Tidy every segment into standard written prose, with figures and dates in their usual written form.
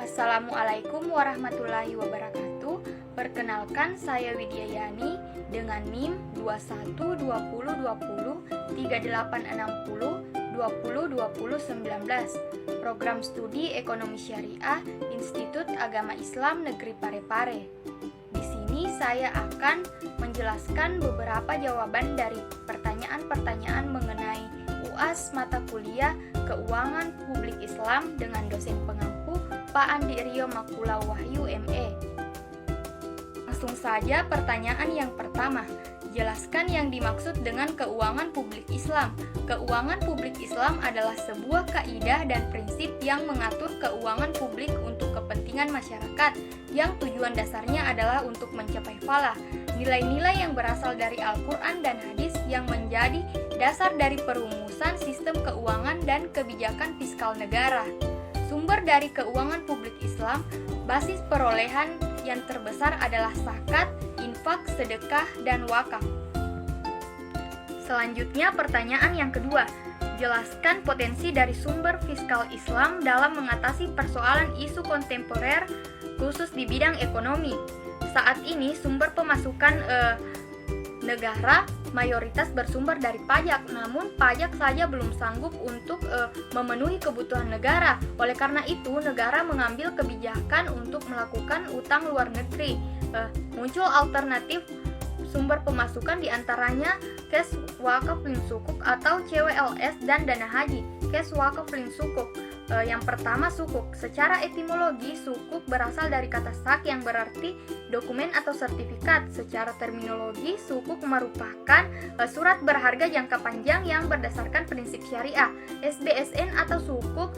Assalamualaikum warahmatullahi wabarakatuh. Perkenalkan, saya Widya Yani dengan NIM 2120203860202019. Program Studi Ekonomi Syariah Institut Agama Islam Negeri Parepare. Di sini saya akan menjelaskan beberapa jawaban dari pertanyaan-pertanyaan mengenai UAS mata kuliah Keuangan Publik Islam dengan dosen pengampu Pak Andi Rio Makula Wahyu ME. Langsung saja pertanyaan yang pertama. Jelaskan yang dimaksud dengan keuangan publik Islam. Keuangan publik Islam adalah sebuah kaidah dan prinsip yang mengatur keuangan publik untuk kepentingan masyarakat, yang tujuan dasarnya adalah untuk mencapai falah. Nilai-nilai yang berasal dari Al-Quran dan hadis yang menjadi dasar dari perumusan sistem keuangan dan kebijakan fiskal negara. Sumber dari keuangan publik Islam, basis perolehan yang terbesar adalah zakat, infak, sedekah, dan wakaf. Selanjutnya pertanyaan yang kedua. Jelaskan potensi dari sumber fiskal Islam dalam mengatasi persoalan isu kontemporer khusus di bidang ekonomi. Saat ini sumber pemasukan negara mayoritas bersumber dari pajak, namun pajak saja belum sanggup untuk memenuhi kebutuhan negara. Oleh karena itu, negara mengambil kebijakan untuk melakukan utang luar negeri. Muncul alternatif sumber pemasukan diantaranya Kes Wakaf Lin Sukuk atau CWLS dan dana haji. Kes Wakaf Lin Sukuk. Yang pertama, sukuk. Secara etimologi, sukuk berasal dari kata sak yang berarti dokumen atau sertifikat. Secara terminologi, sukuk merupakan surat berharga jangka panjang yang berdasarkan prinsip syariah. SBSN atau sukuk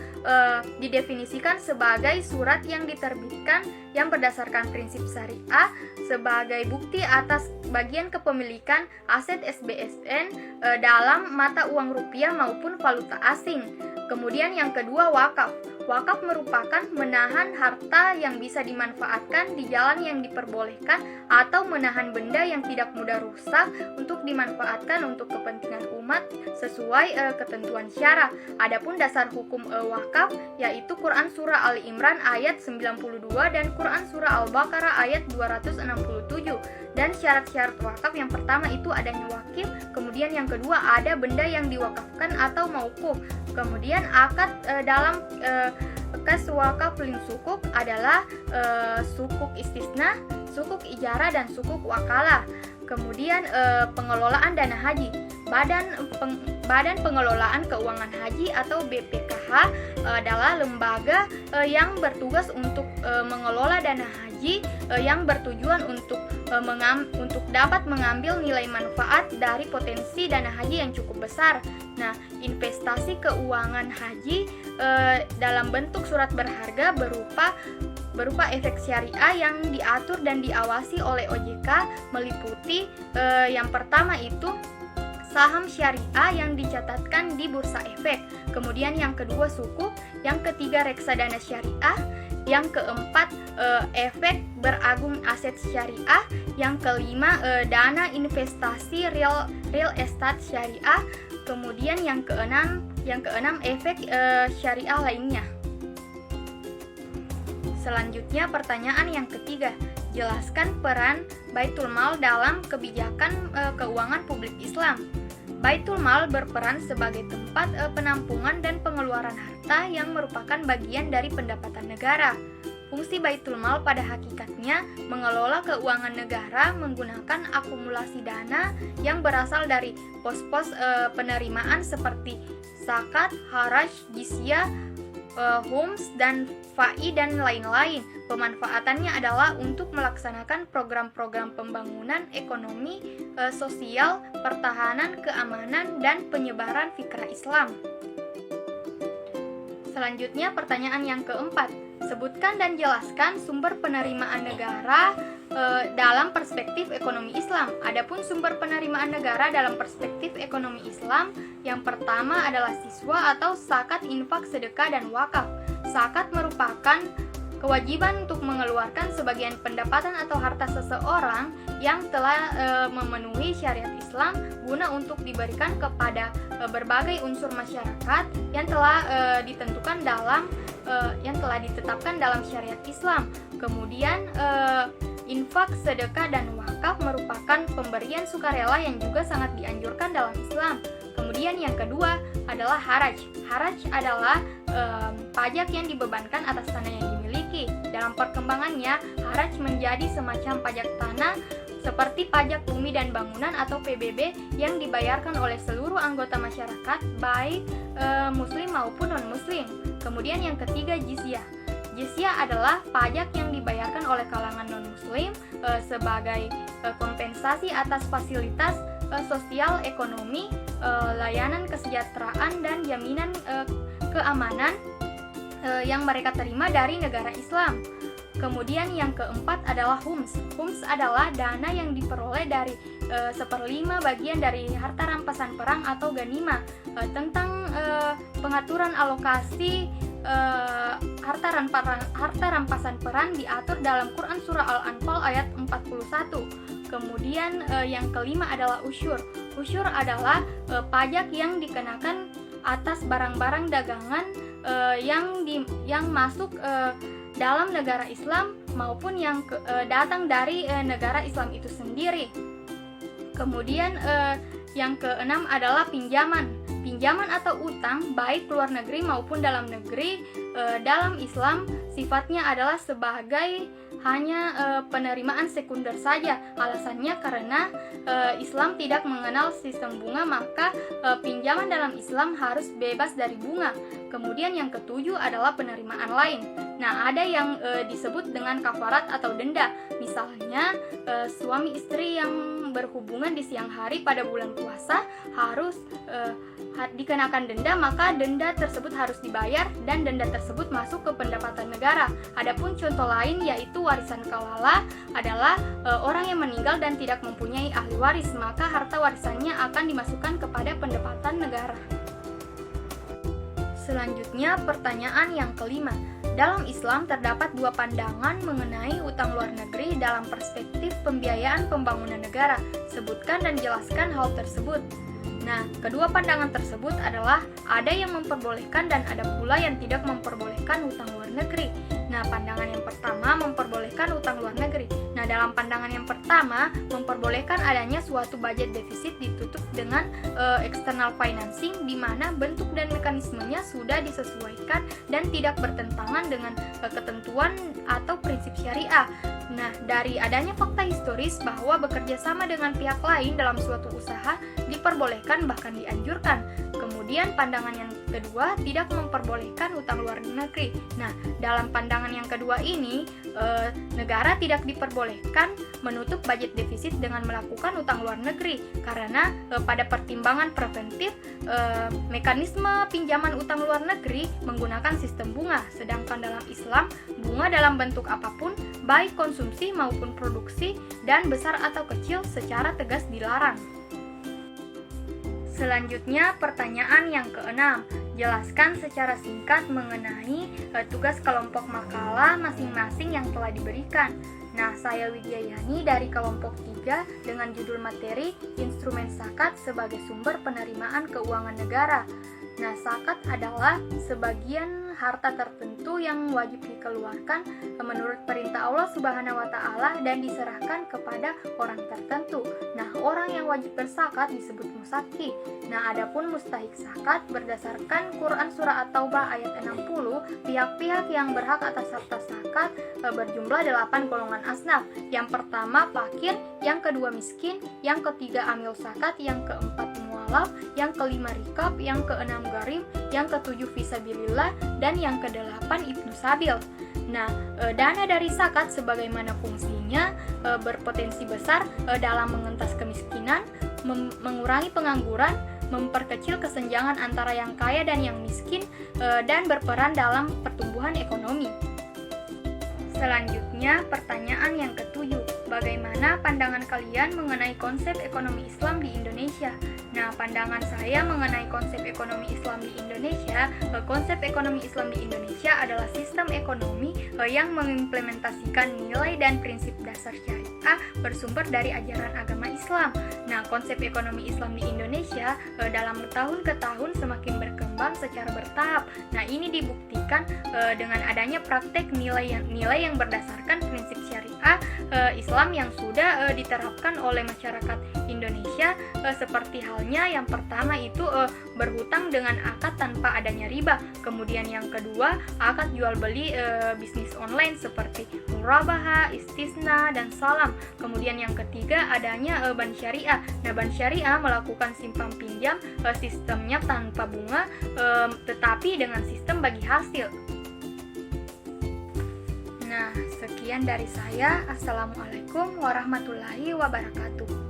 didefinisikan sebagai surat yang diterbitkan yang berdasarkan prinsip syariah sebagai bukti atas bagian kepemilikan aset SBSN dalam mata uang rupiah maupun valuta asing. Kemudian yang kedua, wakaf. Wakaf merupakan menahan harta yang bisa dimanfaatkan di jalan yang diperbolehkan atau menahan benda yang tidak mudah rusak untuk dimanfaatkan untuk kepentingan umat sesuai ketentuan syara. Adapun dasar hukum wakaf yaitu Quran Surah Ali Imran ayat 92 dan Quran Surah Al-Baqarah ayat 267. Dan syarat-syarat wakaf yang pertama itu adanya wakif, kemudian yang kedua ada benda yang diwakafkan atau mauquf. Kemudian akad dalam kas wakaf lin sukuk adalah sukuk istisna, sukuk ijarah, dan sukuk wakalah. Kemudian pengelolaan dana haji. Badan Pengelolaan Keuangan Haji atau BPKH adalah lembaga yang bertugas untuk mengelola dana haji yang bertujuan untuk dapat mengambil nilai manfaat dari potensi dana haji yang cukup besar. Nah, investasi keuangan haji dalam bentuk surat berharga berupa efek syariah yang diatur dan diawasi oleh OJK meliputi yang pertama itu saham syariah yang dicatatkan di bursa efek. Kemudian yang kedua sukuk, yang ketiga reksadana syariah, yang keempat efek beragung aset syariah, yang kelima dana investasi real estate syariah, kemudian yang keenam efek syariah lainnya. Selanjutnya pertanyaan yang ketiga. Jelaskan peran Baitul Mal dalam kebijakan keuangan publik Islam. Baitul Mal berperan sebagai tempat penampungan dan pengeluaran harta yang merupakan bagian dari pendapatan negara. Fungsi Baitul Mal pada hakikatnya mengelola keuangan negara menggunakan akumulasi dana yang berasal dari pos-pos penerimaan seperti zakat, haraj, jizyah, hums, dan fai, dan lain-lain. Pemanfaatannya adalah untuk melaksanakan program-program pembangunan ekonomi, sosial, pertahanan, keamanan, dan penyebaran fikrah Islam. Selanjutnya pertanyaan yang keempat. Sebutkan dan jelaskan sumber penerimaan negara dalam perspektif ekonomi Islam. Adapun sumber penerimaan negara dalam perspektif ekonomi Islam, yang pertama adalah siswa atau zakat, infak, sedekah, dan wakaf. Zakat merupakan kewajiban untuk mengeluarkan sebagian pendapatan atau harta seseorang yang telah memenuhi syariat Islam guna untuk diberikan kepada berbagai unsur masyarakat yang telah ditentukan dalam yang telah ditetapkan dalam syariat Islam. Kemudian infak, sedekah, dan wakaf merupakan pemberian sukarela yang juga sangat dianjurkan dalam Islam. Kemudian yang kedua adalah haraj. Haraj adalah pajak yang dibebankan atas tanah yang dimiliki. Dalam perkembangannya, haraj menjadi semacam pajak tanah seperti pajak bumi dan bangunan atau PBB yang dibayarkan oleh seluruh anggota masyarakat, baik muslim maupun non-muslim. Kemudian yang ketiga, jizyah. Jizyah adalah pajak yang dibayarkan oleh kalangan non-muslim sebagai kompensasi atas fasilitas sosial ekonomi, layanan kesejahteraan, dan jaminan keamanan yang mereka terima dari negara Islam. Kemudian yang keempat adalah hums. Hums adalah dana yang diperoleh dari 1/5 bagian dari harta rampasan perang atau ganima. Tentang pengaturan alokasi harta rampasan perang diatur dalam Quran Surah Al-Anfal ayat 41. Kemudian yang kelima adalah usyur. Usyur adalah pajak yang dikenakan atas barang-barang dagangan yang masuk dalam negara Islam maupun yang datang dari negara Islam itu sendiri. Kemudian yang keenam adalah pinjaman. Pinjaman atau utang baik luar negeri maupun dalam negeri dalam Islam sifatnya adalah sebagai hanya penerimaan sekunder saja. Alasannya karena Islam tidak mengenal sistem bunga, maka pinjaman dalam Islam harus bebas dari bunga. Kemudian yang ketujuh adalah penerimaan lain. Nah, ada yang disebut dengan kafarat atau denda. Misalnya suami istri yang berhubungan di siang hari pada bulan puasa harus dikenakan denda, maka denda tersebut harus dibayar dan denda tersebut masuk ke pendapatan negara. Adapun contoh lain yaitu warisan kalala adalah orang yang meninggal dan tidak mempunyai ahli waris, maka harta warisannya akan dimasukkan kepada pendapatan negara. Selanjutnya, pertanyaan yang kelima. Dalam Islam terdapat dua pandangan mengenai utang luar negeri dalam perspektif pembiayaan pembangunan negara. Sebutkan dan jelaskan hal tersebut. Nah, kedua pandangan tersebut adalah ada yang memperbolehkan dan ada pula yang tidak memperbolehkan utang luar negeri. Nah, pandangan yang pertama memperbolehkan utang luar negeri. Nah, dalam pandangan yang pertama memperbolehkan adanya suatu budget defisit ditutup dengan external financing, di mana bentuk dan mekanismenya sudah disesuaikan dan tidak bertentangan dengan ketentuan atau prinsip syariah. Nah, dari adanya fakta historis bahwa bekerja sama dengan pihak lain dalam suatu usaha diperbolehkan bahkan dianjurkan. Kemudian pandangan yang kedua tidak memperbolehkan utang luar negeri. Nah, dalam pandangan yang kedua ini negara tidak diperbolehkan menutup budget defisit dengan melakukan utang luar negeri karena pada pertimbangan preventif mekanisme pinjaman utang luar negeri menggunakan sistem bunga, sedangkan dalam Islam bunga dalam bentuk apapun baik konsumsi maupun produksi dan besar atau kecil secara tegas dilarang. Selanjutnya, pertanyaan yang keenam. Jelaskan secara singkat mengenai tugas kelompok makalah masing-masing yang telah diberikan. Nah, saya Widya Yani dari kelompok 3 dengan judul materi Instrumen Zakat sebagai sumber penerimaan keuangan negara. Nah, zakat adalah sebagian harta tertentu yang wajib dikeluarkan menurut perintah Allah Subhanahu wa taala dan diserahkan kepada orang tertentu. Nah, orang yang wajib berzakat disebut musaki. Nah, adapun mustahik zakat berdasarkan Quran surah At-Taubah ayat 60, pihak-pihak yang berhak atas harta zakat berjumlah 8 golongan asnaf. Yang pertama fakir, yang kedua miskin, yang ketiga amil zakat, yang keempat mualaf, yang kelima rikab, yang keenam gharib, yang ketujuh fisabilillah, dan yang kedelapan ibnu sabil. Nah, dana dari zakat sebagaimana fungsinya berpotensi besar dalam mengentas kemiskinan, mengurangi pengangguran, memperkecil kesenjangan antara yang kaya dan yang miskin, dan berperan dalam pertumbuhan ekonomi. Selanjutnya, pertanyaan yang ketujuh. Bagaimana pandangan kalian mengenai konsep ekonomi Islam di Indonesia? Nah, pandangan saya mengenai konsep ekonomi Islam di Indonesia, konsep ekonomi Islam di Indonesia adalah sistem ekonomi yang mengimplementasikan nilai dan prinsip dasar syariat syariah bersumber dari ajaran agama Islam. Nah, konsep ekonomi Islam di Indonesia dalam tahun ke tahun semakin berkembang secara bertahap. Nah, ini dibuktikan dengan adanya praktek nilai yang berdasarkan prinsip syariah Islam yang sudah diterapkan oleh masyarakat Indonesia, seperti halnya yang pertama itu berhutang dengan akad tanpa adanya riba. Kemudian yang kedua, akad jual beli bisnis online seperti murabaha, istisna, dan salam. Kemudian yang ketiga, adanya bank syariah. Nah, bank syariah melakukan simpan pinjam sistemnya tanpa bunga, tetapi dengan sistem bagi hasil. Nah, sekian dari saya. Assalamualaikum warahmatullahi wabarakatuh.